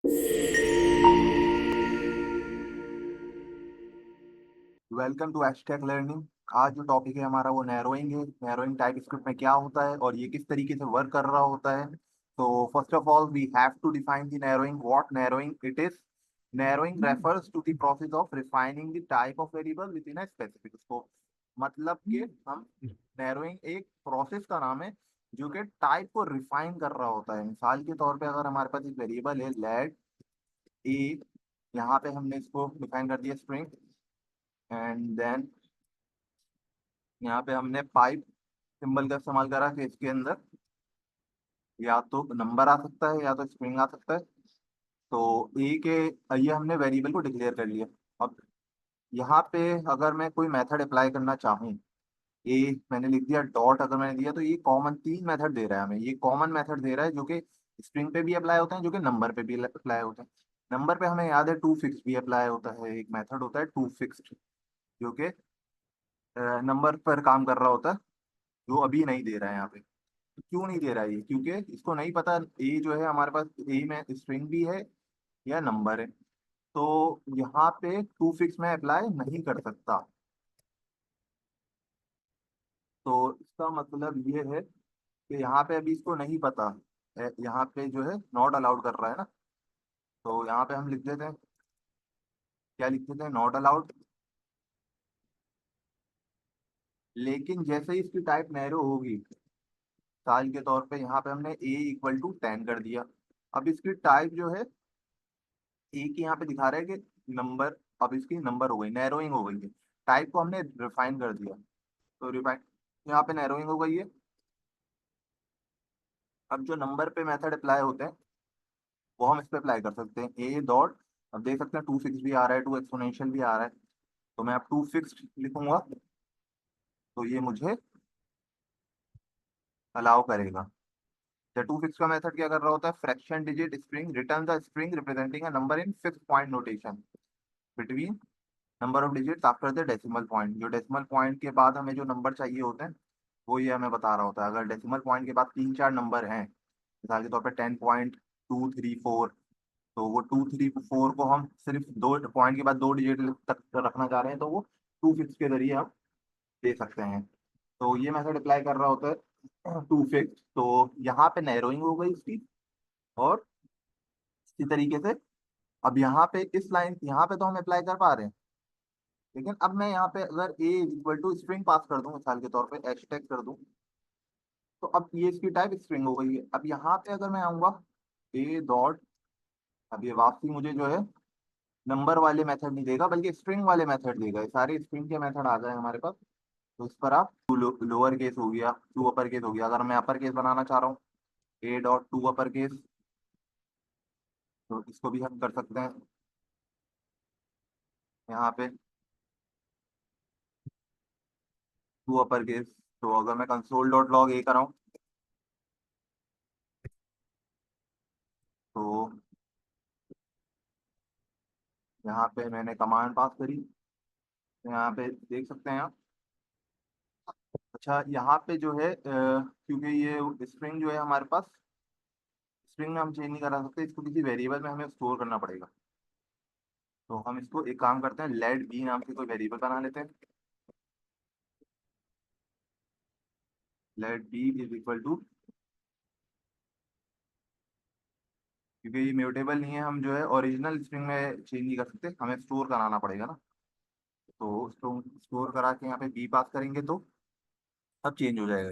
Welcome to hashtag learning. आज जो topic है हमारा वो नैरोइंग है। नैरोइंग टाइप स्क्रिप्ट में क्या होता है और ये किस तरीके से वर्क कर रहा होता है। तो first of all we have to define the narrowing, what narrowing it is. Narrowing refers to the process of refining the type of variable within a specific scope. मतलब कि हम नैरोइंग एक process का नाम है जो कि type को रिफाइन कर रहा होता है। मिसाल के तौर पे अगर हमारे पास एक वेरिएबल है लेट ए, यहाँ पे हमने इसको डिफाइन कर दिया स्ट्रिंग, एंड देन यहाँ पे हमने पाइप सिंबल का इस्तेमाल करा कि इसके अंदर या तो नंबर आ सकता है या तो स्ट्रिंग आ सकता है। तो ए के ये हमने वेरिएबल को डिक्लेयर कर लिया। अब यहाँ पे अगर मैं कोई मेथड अप्लाई करना चाहूँ, ए मैंने लिख दिया, डॉट अगर मैंने दिया, तो ये कॉमन तीन मेथड दे रहा है हमें। ये कॉमन मेथड दे रहा है जो कि स्ट्रिंग पे भी अप्लाई होते हैं, जो कि नंबर पे भी अप्लाई होते हैं। नंबर पे हमें याद है टू फिक्स भी अप्लाई होता है, एक मेथड होता है टू फिक्स जो कि नंबर पर काम कर रहा होता है, जो अभी नहीं दे रहा है यहाँ पे। क्यों नहीं दे रहा है ये? क्योंकि इसको नहीं पता ए जो है हमारे पास ए में स्ट्रिंग भी है या नंबर है। तो यहाँ पे टू फिक्स में अप्लाई नहीं कर सकता। तो इसका मतलब ये है कि यहाँ पे अभी इसको नहीं पता यहाँ पे जो है नॉट अलाउड कर रहा है ना। तो यहाँ पे हम लिख देते हैं, क्या लिख देते हैं, नॉट अलाउड। लेकिन जैसे ही इसकी टाइप नैरो होगी, साल के तौर पे यहाँ पे हमने ए इक्वल टू 10 कर दिया। अब इसकी टाइप जो है एक यहाँ पे दिखा रहा है कि नंबर, अब इसकी नंबर हो गई, नैरोइंग हो गई है। टाइप को हमने रिफाइन कर दिया, तो रिफाइन यहाँ पे नैरोइंग हो गई है। अब जो नंबर पे मेथड अप्लाई होते हैं वो हम इस पे अप्लाई कर सकते हैं, ए डॉट। अब देख सकते हैं टू फिक्स भी आ रहा है, टू एक्सपोनेंशियल भी आ रहा है। तो मैं अब टू फिक्स लिखूंगा तो ये मुझे अलाउ करेगा। टू फिक्स का मेथड क्या कर रहा होता है, fraction digit string return the string representing a number in fix point notation between number of digits after the decimal point. जो डेसिमल पॉइंट के बाद हमें जो नंबर चाहिए होते हैं वो ये हमें बता रहा होता है। अगर डेसिमल पॉइंट के बाद तीन चार नंबर हैं, मिसाल के तौर पे 10.234, तो वो 234 को हम सिर्फ दो पॉइंट के बाद दो डिजिट तक रखना चाह रहे हैं, तो वो टू फिक्स के जरिए हम दे सकते हैं। तो ये मेथड अप्लाई कर रहा होता है टू फिक्स। तो यहाँ पे नैरोइंग हो गई इसकी। और इसी तरीके से अब यहाँ पे इस लाइन यहाँ पे तो हम अप्लाई कर पा रहे हैं, लेकिन अब मैं यहाँ पे अगर ए इक्वल टू स्ट्रिंग पास कर दूं, मिसाल के तौर पे हैशटैग कर दूं, तो अब ये इसकी टाइप स्ट्रिंग हो गई है। अब यहाँ पे अगर मैं आऊंगा ए डॉट, अब ये वापसी मुझे जो है नंबर वाले मेथड नहीं देगा बल्कि स्ट्रिंग वाले मेथड देगा। ये सारे स्ट्रिंग के मेथड आ गए हमारे पास। तो इस पर आप टू लोअर केस हो गया, टू अपर केस हो गया। अगर मैं अपर केस बनाना चाह रहा हूँ, ए डॉट टू अपर केस, तो इसको भी हम कर सकते हैं यहाँ पे टू अपर केस। तो अगर मैं कंसोल डॉट लॉग ए कराऊँ, तो यहाँ पे मैंने कमांड पास करी, यहाँ पे देख सकते हैं आप। अच्छा यहाँ पे जो है क्योंकि ये स्ट्रिंग जो है हमारे पास, स्ट्रिंग में हम चेंज नहीं करा सकते, इसको किसी वेरिएबल में हमें स्टोर करना पड़ेगा। तो हम इसको एक काम करते हैं, लेट बी नाम से कोई वेरिएबल बना लेते हैं। Let B is equal to, क्योंकि ये म्यूटेबल नहीं है, हम जो है ओरिजिनल स्ट्रिंग में चेंज नहीं कर सकते, हमें स्टोर कराना पड़ेगा ना। तो उसको स्टोर करा के यहाँ पे बी पास करेंगे तो अब चेंज हो जाएगा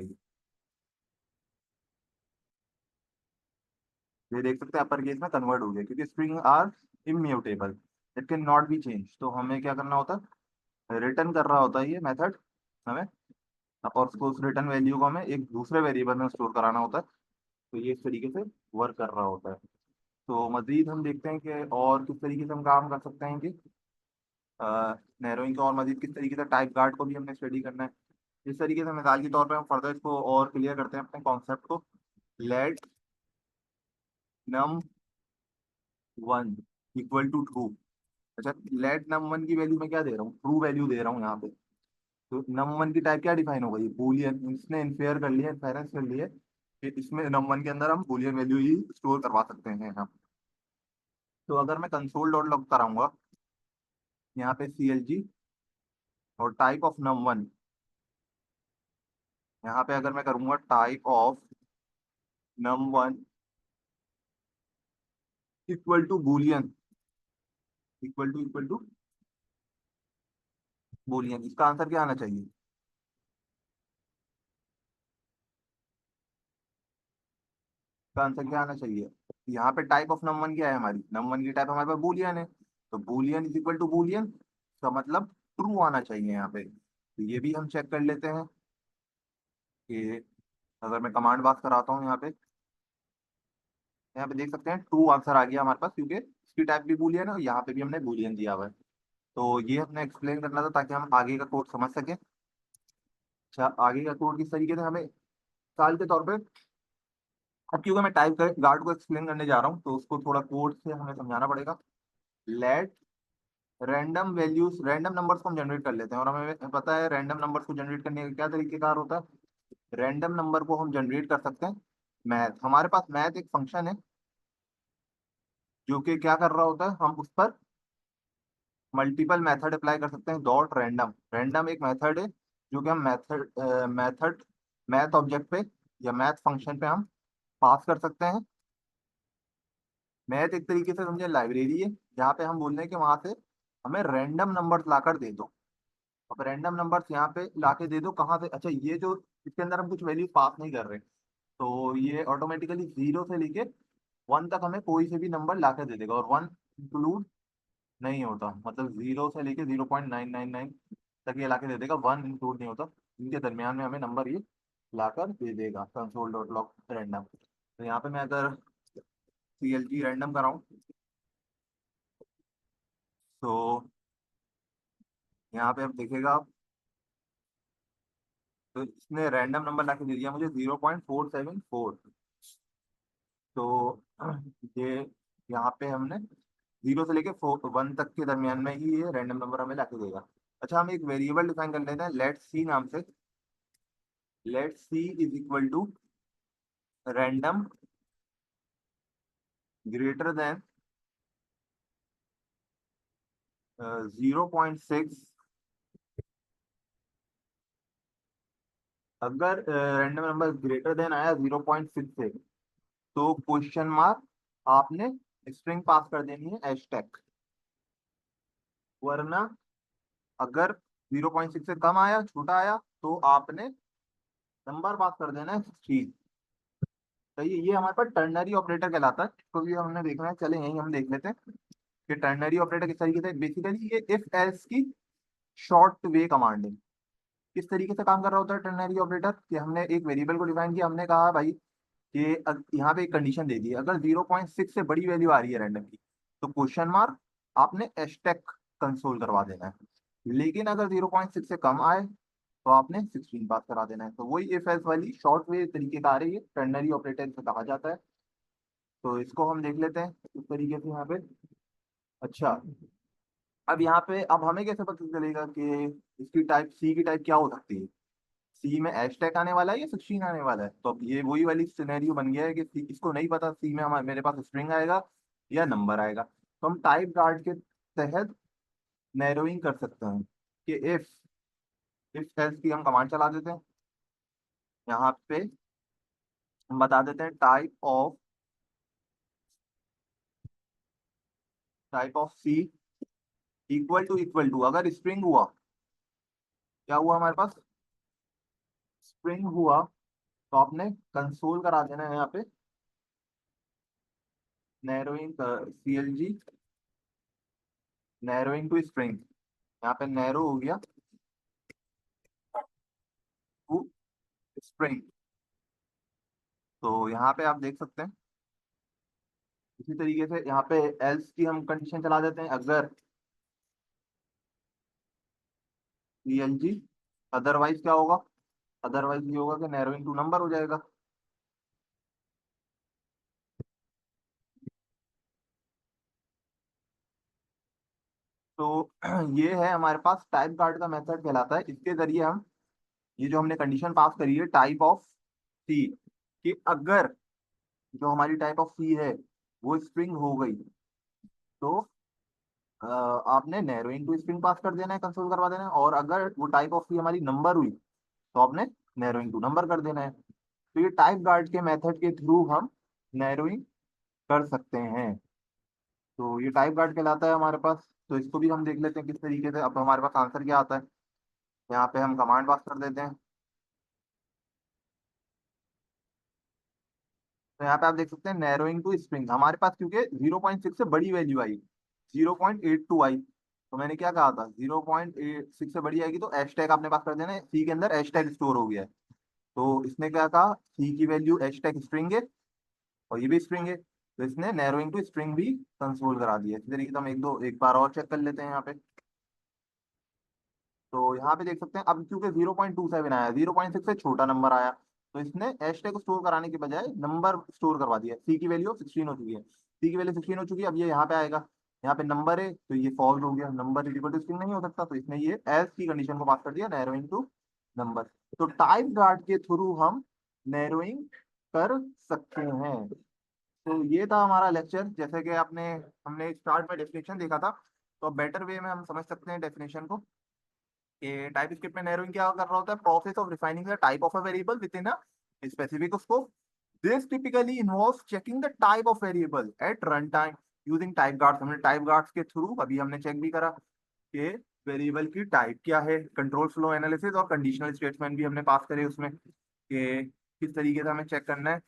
ये देख सकते हैं अपर केस में कन्वर्ट हो गया, क्योंकि string are immutable, it can not be change. तो हमें क्या करना होता है, रिटर्न कर रहा होता है ये मेथड हमें, और उसको उस रिटर्न वैल्यू को हमें एक दूसरे वेरिएबल में स्टोर कराना होता है। तो ये इस तरीके से वर्क कर रहा होता है। तो मजीद हम देखते हैं कि और किस तरीके से हम काम कर सकते हैं कि नैरोइंग का, और मजीद किस तरीके से टाइप गार्ड को भी हमने स्टडी करना है। इस तरीके से मिसाल के तौर पे हम फर्दर इसको और क्लियर करते हैं अपने कॉन्सेप्ट को। Let num one equal to true. अच्छा, लेट नम वन की वैल्यू मैं क्या दे रहा हूँ, ट्रू वैल्यू दे रहा हूँ यहाँ पे। तो नम वन की टाइप क्या डिफाइन हो गई, बूलियन। इसने इन्फेयर कर लिया, इन्फेरेंस कर लिया कि इसमें नम वन के अंदर हम बूलियन वैल्यू ही स्टोर करवा सकते हैं हम। तो अगर मैं कंसोल डॉट लॉग कराऊंगा यहाँ पे CLG और टाइप ऑफ num1, यहाँ पे अगर मैं करूंगा type of num1 equal to boolean, equal to boolean, इसका आंसर क्या आना चाहिए? इसका आंसर क्या आना चाहिए? यहाँ पे टाइप ऑफ नम वन क्या है हमारी? नम वन की टाइप हमारे पास बूलियन है, तो boolean is equal to boolean, इसका मतलब ट्रू आना चाहिए यहाँ पे। तो ये भी हम चेक कर लेते हैं कि अगर मैं कमांड पास कराता हूँ यहाँ पे देख सकते हैं ट्रू आंसर आ गया हमारे पास, क्योंकि इसकी टाइप भी बूलियन है और यहाँ पे भी हमने बूलियन दिया हुआ है। तो ये हमने एक्सप्लेन करना था ताकि हम आगे का कोड समझ सकें। अच्छा, आगे का कोड किस तरीके से हमें मिसाल के तौर पे, अब क्योंकि मैं टाइप गार्ड को एक्सप्लेन करने जा रहा हूँ तो उसको थोड़ा कोड से हमें समझाना पड़ेगा। Let random values, random numbers को हम जनरेट कर लेते हैं, और हमें पता है रैंडम नंबर्स को जनरेट करने का क्या तरीकेकार होता है। रैंडम नंबर को हम जनरेट कर सकते हैं मैथ, हमारे पास मैथ एक फंक्शन है जो कि क्या कर रहा होता है, हम उस पर मल्टीपल मेथड अप्लाई कर सकते हैं। डॉट रैंडम, रैंडम एक मेथड है जो कि हम मेथड मैथ ऑब्जेक्ट पे या मैथ फंक्शन पे हम पास कर सकते हैं। मैथ एक तरीके से समझे लाइब्रेरी है जहाँ पे हम बोल रहे हैं कि वहां से हमें रैंडम नंबर्स लाकर दे दो। अब रैंडम नंबर्स यहाँ पे लाके दे दो कहाँ से? अच्छा, ये जो इसके अंदर हम कुछ वैल्यू पास नहीं कर रहे, तो ये ऑटोमेटिकली 0 से लेके 1 तक हमें कोई से भी नंबर लाके दे देगा, और 1 इंक्लूड नहीं होता, मतलब 0 से लेके 0.999 तक ये लाके दे देगा, 1 इंक्लूड नहीं होता। इनके दरमियान में हमें नंबर ये लाकर दे देगा कंसोल डॉट लॉग रैंडम। तो यहाँ पे मैं अगर CLG रैंडम कराऊँ तो यहाँ पे अब देखिएगा, तो इसने रैंडम नंबर लाके दे दिया मुझे 0.474। तो ये यहाँ पे हमने 0 से लेके 1 तक के दरमियान में ही ये रैंडम नंबर हमें लाके देगा। अच्छा, हम एक वेरिएबल डिफाइन कर लेते हैं लेट सी नाम से। Let c is equal to random greater than 0.6। अगर रैंडम नंबर ग्रेटर देन आया 0.6 से, तो क्वेश्चन मार्क आपने स्ट्रिंग पास कर देनी है हैशटैग, वरना अगर 0.6 से कम आया, छोटा आया, तो आपने नंबर पास कर देना है 16। तो ये हमारे पास टर्नरी ऑपरेटर कहलाता है, इसको भी हमने देखना है, चले यही हम देख लेते हैं कि टर्नरी ऑपरेटर किस तरीके से, बेसिकली ये इफ एल्स की शॉर्ट वे कमांड है। किस तरीके से काम कर रहा होता है टर्नरी ऑपरेटर, कि हमने एक वेरिएबल को डिफाइन किया, हमने कहा भाई कि यहाँ पे एक कंडीशन दे दी है, अगर 0.6 से बड़ी वैल्यू आ रही है रैंडम की, तो क्वेश्चन मार्क आपने एस्टेक कंसोल करवा देना है। लेकिन अगर 0.6 से कम आए तो आपने 16 पास करा देना है। तो वही इफ एल्स वाली शॉर्ट वे तरीके का आ रही है, टर्नरी ऑपरेटर से कहा जाता है। तो इसको हम देख लेते हैं इस तरीके से यहाँ पे। अच्छा, अब यहाँ पे अब हमें कैसे पता चलेगा कि इसकी टाइप, सी की टाइप क्या हो सकती है? सी में हैशटैग आने वाला है या 16 आने वाला है? तो अब ये वही वाली सिनेरियो बन गया है कि इसको नहीं पता सी में हमारे मेरे पास स्ट्रिंग आएगा या नंबर आएगा। तो हम टाइप गार्ड के तहत नैरोइंग कर सकते हैं कि इफ एल्स की हम कमांड चला देते हैं। यहाँ पे हम बता देते हैं type of c equal to अगर स्ट्रिंग हुआ, क्या हुआ हमारे पास? स्ट्रिंग हुआ, तो आपने कंसोल करा देना है यहाँ पे narrowing CLG narrowing to string. यहाँ पे नैरो हो गया टू स्ट्रिंग। तो यहाँ पे आप देख सकते हैं इसी तरीके से यहाँ पे एल्स की हम कंडीशन चला देते हैं, अगर CLG, अदरवाइज क्या होगा? अदरवाइज ये होगा कि नैरोइंग टू नंबर हो जाएगा। तो ये है हमारे पास टाइप गार्ड का मेथड कहलाता है, इसके जरिए हम ये जो हमने कंडीशन पास करी है टाइप ऑफ सी, कि अगर जो हमारी टाइप ऑफ सी है वो स्ट्रिंग हो गई, तो आपने नैरोइंग टू स्ट्रिंग पास कर देना है, कंसोल करवा देना है, और अगर वो टाइप ऑफ की हमारी नंबर हुई तो आपने नैरोइंग टू नंबर कर देना है। तो ये टाइप गार्ड के मेथड के थ्रू हम नैरोइंग कर सकते हैं। तो ये टाइप गार्ड कहलाता है हमारे पास। तो इसको भी हम देख लेते हैं किस तरीके से। अब हमारे पास आंसर क्या आता है, यहाँ पे हम कमांड पास कर देते हैं। तो यहाँ पे आप देख सकते हैं नैरोइंग टू स्ट्रिंग हमारे पास, क्योंकि 0.6 से बड़ी वैल्यू आई, 0.82 आई, तो मैंने क्या कहा था 0.6 से बड़ी आएगी तो एच टैग आपने पास कर देना है। सी के अंदर एच टैग स्टोर हो गया है। तो इसने क्या कहा, सी की वैल्यू एच टैग स्ट्रिंग है और ये भी स्ट्रिंग है, तो इसने नैरोइंग टू स्ट्रिंग भी कंसोल करा दिया। इसी तरीके से हम एक बार और चेक कर लेते हैं यहाँ पे। तो यहाँ पे देख सकते हैं अब क्योंकि 0.27 आया, 0.6 से छोटा नंबर आया, तो इसने हैशटैग स्टोर कराने के बजाय नंबर स्टोर करवा दिया। सी की वैल्यू 16 हो चुकी है, सी की वैल्यू 16 हो चुकी है। अब ये यहाँ पे आएगा, यहाँ पे नंबर है तो ये फॉल्स हो गया, नंबर इक्वल टू स्ट्रिंग नहीं हो सकता, तो इसने ये एज की कंडीशन को पास कर दिया, नैरोइंग टू नंबर। तो टाइप गार्ड के थ्रू हम नैरोइंग कर सकते हैं। तो ये था हमारा लेक्चर। जैसे कि आपने हमने स्टार्ट में डेफिनेशन देखा था, तो अब बेटर वे में हम समझ सकते हैं डेफिनेशन को। कि टाइप स्क्रिप्ट में नैरोइंग क्या कर रहा होता है, process of refining the type of a variable within a specific scope. This typically involves checking the type of variable eight run time using type guards. हमने type guards के through अभी हमने check भी करा कि variable की type क्या है। कंट्रोल फ्लो एनालिसिस और कंडीशनल स्टेटमेंट भी हमने पास करे उसमें, कि किस तरीके से हमें चेक करना है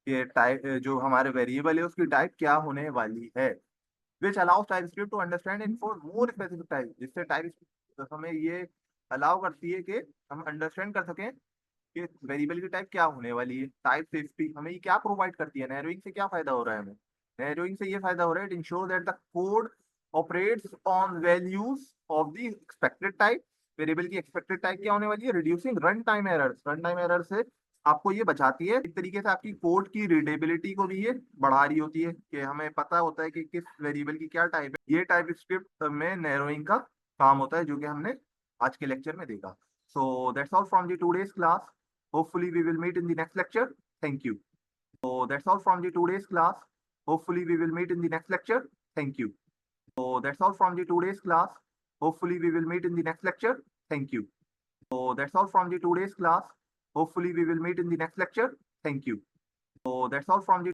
कि टाइप जो हमारे वेरिएबल है उसकी टाइप क्या होने वाली है। which allows TypeScript to understand and for more specific type, जिससे TypeScript हमें ये अलाउ करती है कि हम अंडरस्टैंड कर सकें कि वेरिएबल की टाइप क्या होने वाली है। टाइप सेफ्टी हमें ये क्या प्रोवाइड करती है, नैरोइंग से क्या फायदा हो रहा है हमें। नैरोइंग से ये फायदा हो रहा है, it ensure that the code operates on values of the expected type. Variable की एक्सपेक्टेड टाइप क्या होने वाली है, reducing run time errors. Run time error से आपको ये बचाती है, एक तरीके से आपकी कोड की रीडेबिलिटी को भी ये बढ़ा रही होती है, कि हमें पता होता है कि किस वेरिएबल की क्या टाइप है। ये टाइप स्क्रिप्ट में नैरोइंग का काम होता है, जो कि हमने आज के लेक्चर में देखा। So that's all from the today's class. Hopefully, we will meet in the next lecture. Thank you. So that's all from the today's class. Hopefully, we will meet in the next lecture. Thank you. So that's all from the today's class. Hopefully, we will meet in the next lecture. Thank you. So that's all from the today's class. Hopefully, we will meet in the next lecture. Thank you. So that's all from the